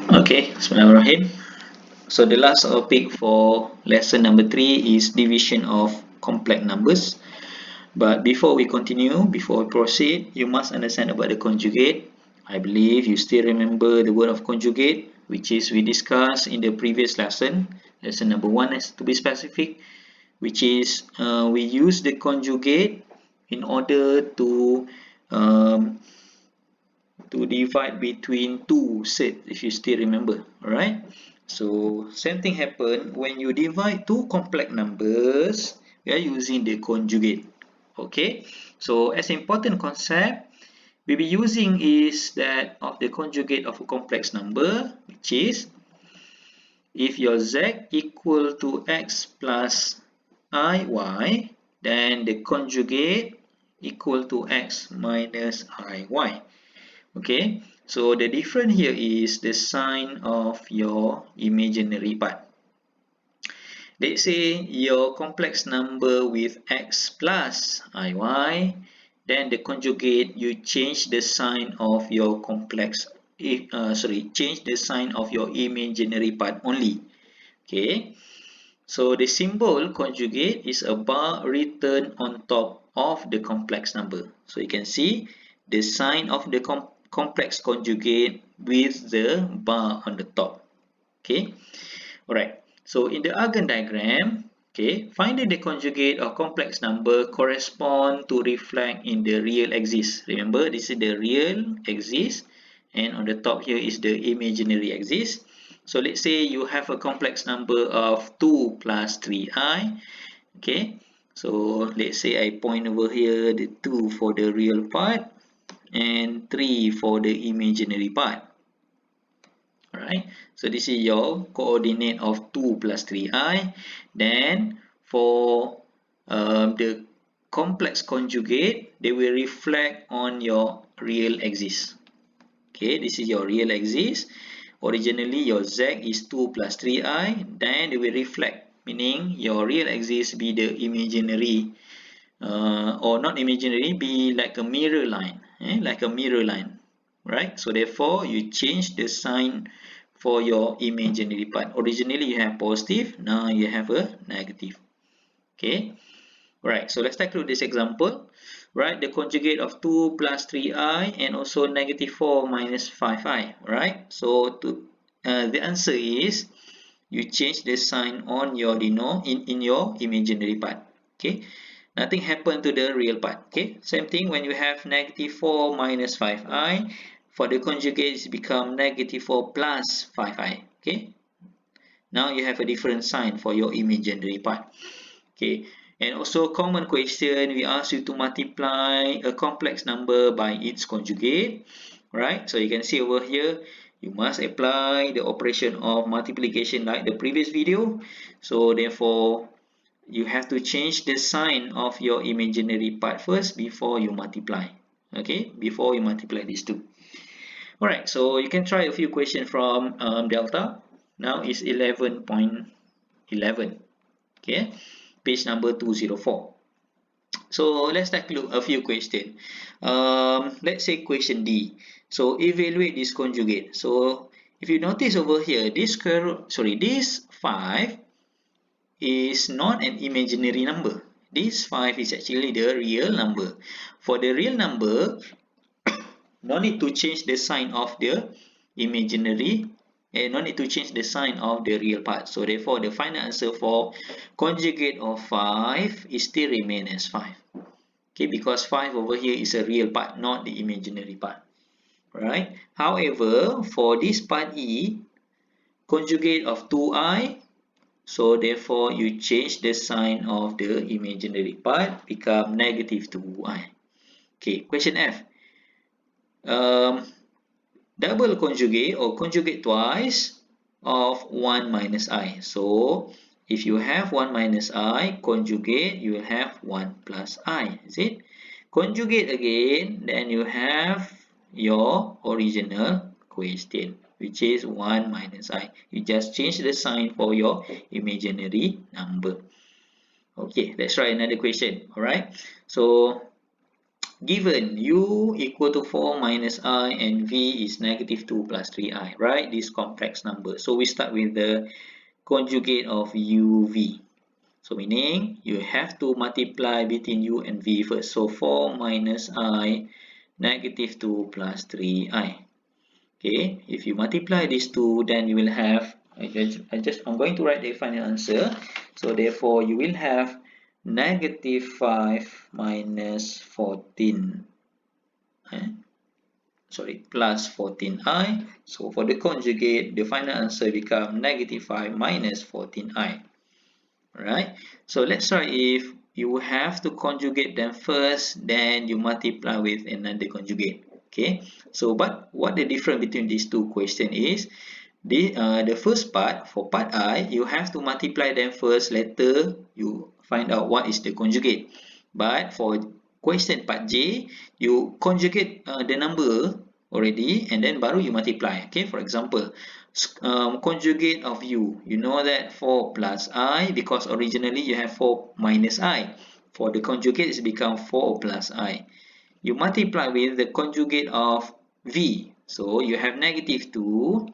Okay, Bismillahirrahmanirrahim. So the last topic for lesson number 3 is division of complex numbers. But before we continue, before we proceed, you must understand about the conjugate. I believe you still remember the word of conjugate, which is we discussed in the previous lesson, lesson number 1 is to be specific, which is we use the conjugate in order um, to divide between two sets, if you still remember. Alright, so same thing happen when you divide two complex numbers. We are using the conjugate. Okay, so as an important concept we'll be using is that of the conjugate of a complex number, which is if your z equal to x plus iy, then the conjugate equal to x minus iy. Okay, so the difference here is the sign of your imaginary part. Let's say your complex number with x plus iy, then the conjugate you change the sign of your change the sign of your imaginary part only. Okay, so the symbol conjugate is a bar written on top of the complex number. So you can see the sign of the complex conjugate with the bar on the top. Okay, alright. So in the Argand diagram, okay, finding the conjugate of complex number correspond to reflect in the real axis. Remember, this is the real axis, and on the top here is the imaginary axis. So let's say you have a complex number of 2 plus 3i. Okay, so let's say I point over here the 2 for the real part and 3 for the imaginary part. Alright, so this is your coordinate of 2 plus 3i. Then for the complex conjugate, they will reflect on your real axis. Okay, this is your real axis. Originally your z is 2 plus 3i, then they will reflect, meaning your real axis be the imaginary or not imaginary, be like a mirror line, like a mirror line, right? So therefore you change the sign for your imaginary part. Originally you have positive, now you have a negative. Okay, right, so let's take a look at this example. Right, the conjugate of 2 plus 3i and also negative 4 minus 5i. Right, so the answer is you change the sign on your in your imaginary part. Okay, nothing happened to the real part. Okay, same thing when you have negative 4 minus 5i, for the conjugate it's become negative 4 plus 5i. Okay, now you have a different sign for your imaginary part. Okay, and also common question, we ask you to multiply a complex number by its conjugate. Right, so you can see over here you must apply the operation of multiplication like the previous video. So therefore you have to change the sign of your imaginary part first before you multiply. Okay, before you multiply these two. Alright, so you can try a few questions from Delta. Now is 11.11. Okay, page number 204. So let's take a look a few questions. Let's say question D. So evaluate this conjugate. So if you notice over here, this 5 is not an imaginary number. This 5 is actually the real number. For the real number, no need to change the sign of the imaginary, and no need to change the sign of the real part. So therefore, the final answer for conjugate of 5 is still remain as 5. Okay, because 5 over here is a real part, not the imaginary part. Right? However, for this part E, conjugate of 2i, so therefore you change the sign of the imaginary part, become negative 2i. Okay, question F. Double conjugate or conjugate twice of 1 minus I. So if you have 1 minus I, conjugate, you will have 1 plus I. Is it? Conjugate again, then you have your original question, which is 1 minus I. You just change the sign for your imaginary number. Okay, let's try another question. Alright, so given u equal to 4 minus I and v is negative 2 plus 3i, right? This complex number. So we start with the conjugate of uv. So meaning you have to multiply between u and v first. So 4 minus I negative 2 plus 3i. Okay, if you multiply these two, then you will have, I'm going to write the final answer. So therefore you will have negative 5 minus 14, plus 14i. So for the conjugate, the final answer become negative 5 minus 14i. Alright, so let's try if you have to conjugate them first, then you multiply with another conjugate. Okay, so but what the difference between these two questions is, the first part, for part I, you have to multiply them first, later you find out what is the conjugate. But for question part J, you conjugate the number already and then baru you multiply. Okay, for example, conjugate of u, you know that 4 plus I, because originally you have 4 minus I. For the conjugate, it's become 4 plus I. You multiply with the conjugate of v, so you have negative 2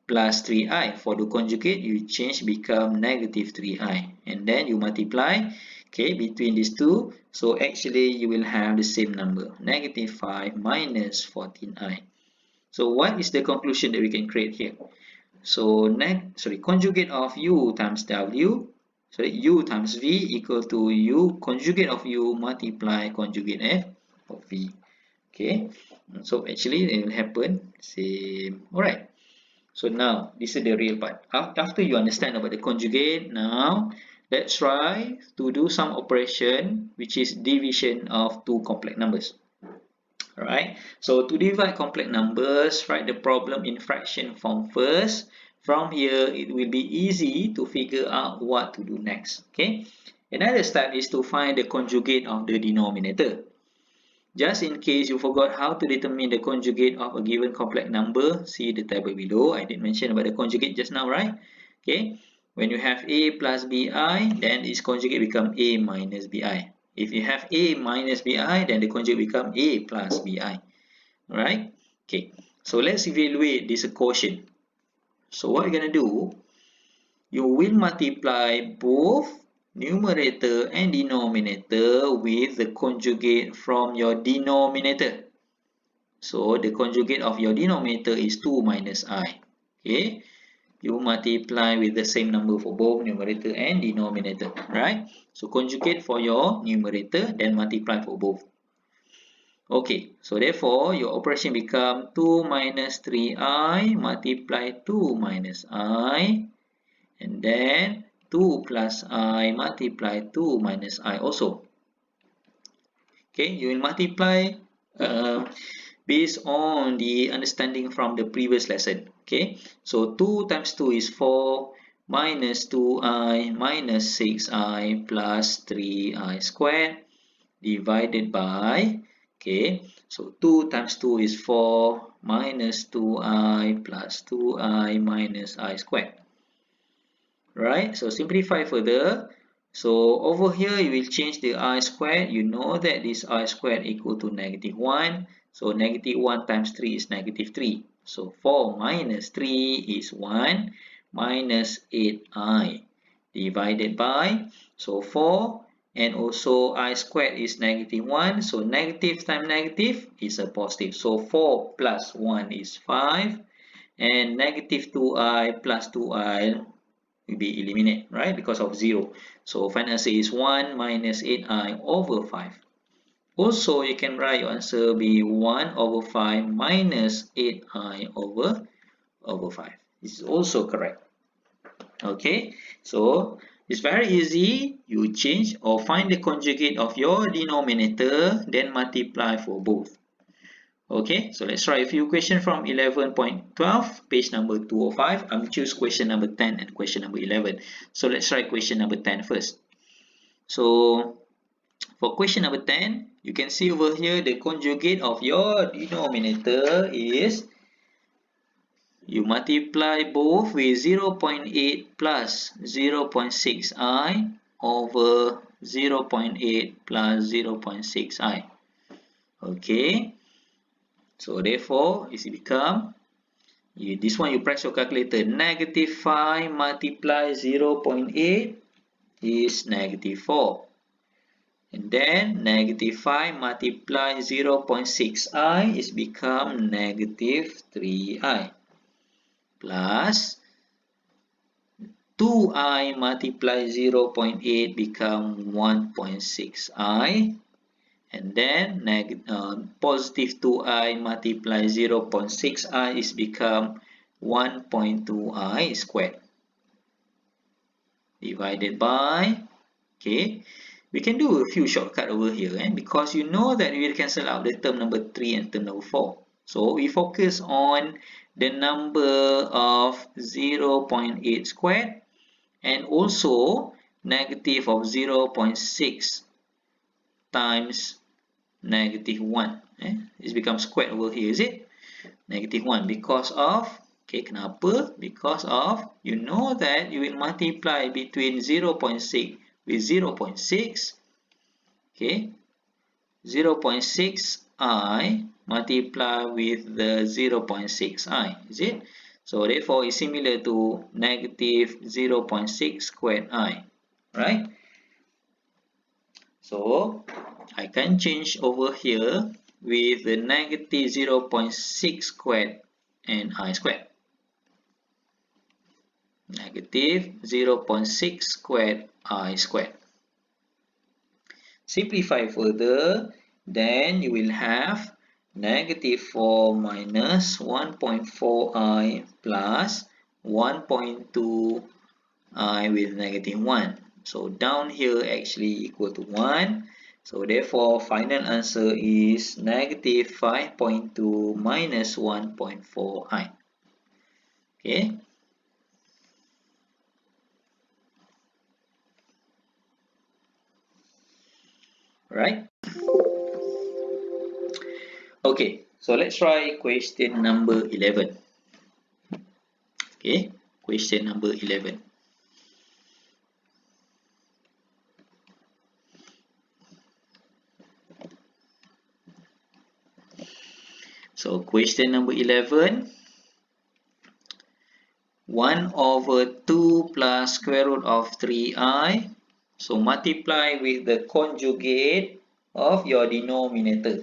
plus 3i. For the conjugate, you change become negative 3i, and then you multiply, okay, between these two. So actually you will have the same number, negative 5 minus 14i. So what is the conclusion that we can create here? So conjugate of u times w, u times v equal to u conjugate of u multiply conjugate f of v. Okay, so actually it will happen same. Alright, so now this is the real part. After you understand about the conjugate, now let's try to do some operation which is division of two complex numbers. Alright, so to divide complex numbers, write the problem in fraction form first. From here, it will be easy to figure out what to do next. Okay, another step is to find the conjugate of the denominator. Just in case you forgot how to determine the conjugate of a given complex number, see the table below. I did mention about the conjugate just now, right? Okay, when you have a plus bi, then its conjugate become a minus bi. If you have a minus bi, then the conjugate become a plus bi. Alright? Okay, so let's evaluate this quotient. So what you're going to do, you will multiply both numerator and denominator with the conjugate from your denominator. So the conjugate of your denominator is 2 minus I. Okay, you multiply with the same number for both numerator and denominator, right? So conjugate for your numerator, then multiply for both. Okay, so therefore your operation become 2 minus 3i multiply 2 minus I, and then 2 plus I multiply 2 minus I also. Okay, you will multiply based on the understanding from the previous lesson. Okay, so 2 times 2 is 4 minus 2i minus 6i plus 3i squared divided by, okay, so 2 times 2 is 4 minus 2i plus 2i minus I squared. Right, so simplify further. So over here you will change the I squared. You know that this I squared equal to negative 1. So negative 1 times 3 is negative 3. So 4 minus 3 is 1 minus 8i divided by, so 4 and also I squared is negative 1. So negative times negative is a positive. So 4 plus 1 is 5, and negative 2i plus 2i will be eliminated, right, because of 0. So final answer is 1 minus 8i over 5. Also, you can write your answer be 1 over 5 minus 8i over 5. This is also correct. Okay, so it's very easy. You change or find the conjugate of your denominator, then multiply for both. Okay, so let's try a few questions from 11.12, page number 205. I'm choose question number 10 and question number 11. So let's try question number 10 first. So for question number 10, you can see over here the conjugate of your denominator is, you multiply both with 0.8 plus 0.6i over 0.8 plus 0.6i. Okay, so therefore it become, this one you press your calculator, negative 5 multiply 0.8 is negative 4. And then negative 5 multiply 0.6i is become negative 3i. Plus 2i multiply 0.8 become 1.6i. And then positive 2i multiply 0.6i is become 1.2i squared. Divided by, okay, we can do a few shortcuts over here, because you know that we will cancel out the term number 3 and term number 4. So we focus on the number of 0.8 squared and also negative of 0.6 times negative 1. It becomes squared over here, is it? Negative 1 because of, okay, kenapa? Because of, you know that you will multiply between 0.6 with 0.6. Okay, 0.6i multiply with the 0.6i, is it? So therefore it's similar to negative 0.6 squared I, right? So I can change over here with the negative 0.6 squared and I squared. Negative 0.6 squared I squared. Simplify further, then you will have negative 4 minus 1.4i plus 1.2i with negative 1. So down here actually equal to 1. So therefore final answer is negative 5.2 minus 1.4i. Okay. Right? Okay, so let's try question number 11. Okay, question number 11. So question number 11, 1 over 2 plus square root of 3i. So multiply with the conjugate of your denominator.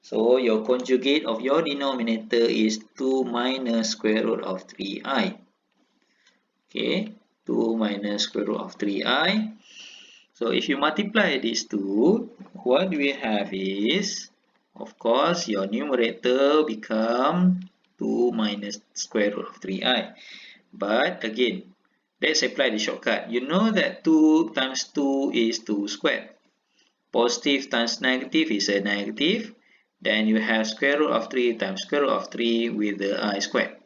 So your conjugate of your denominator is 2 minus square root of 3i. Okay, 2 minus square root of 3i. So if you multiply these two, what we have is, of course, your numerator become 2 minus square root of 3i. But again, let's apply the shortcut. You know that 2 times 2 is 2 squared. Positive times negative is a negative. Then you have square root of 3 times square root of 3 with the I squared.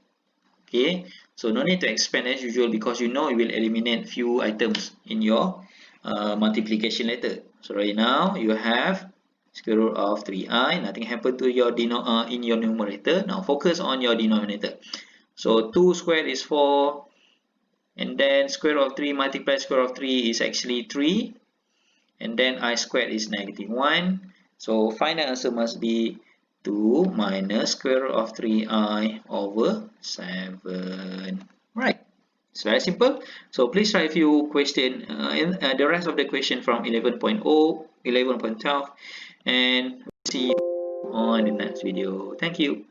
Okay, so no need to expand as usual because you know you will eliminate few items in your multiplication letter. So right now you have square root of 3i. Nothing happened to your in your numerator. Now focus on your denominator. So 2 squared is 4, and then square root of 3 multiplied square root of 3 is actually 3, and then I squared is negative 1. So final answer must be 2 minus square root of 3i over 7. Right. It's very simple. So please try a few questions, the rest of the question from 11.0, 11.12, and see you on the next video. Thank you.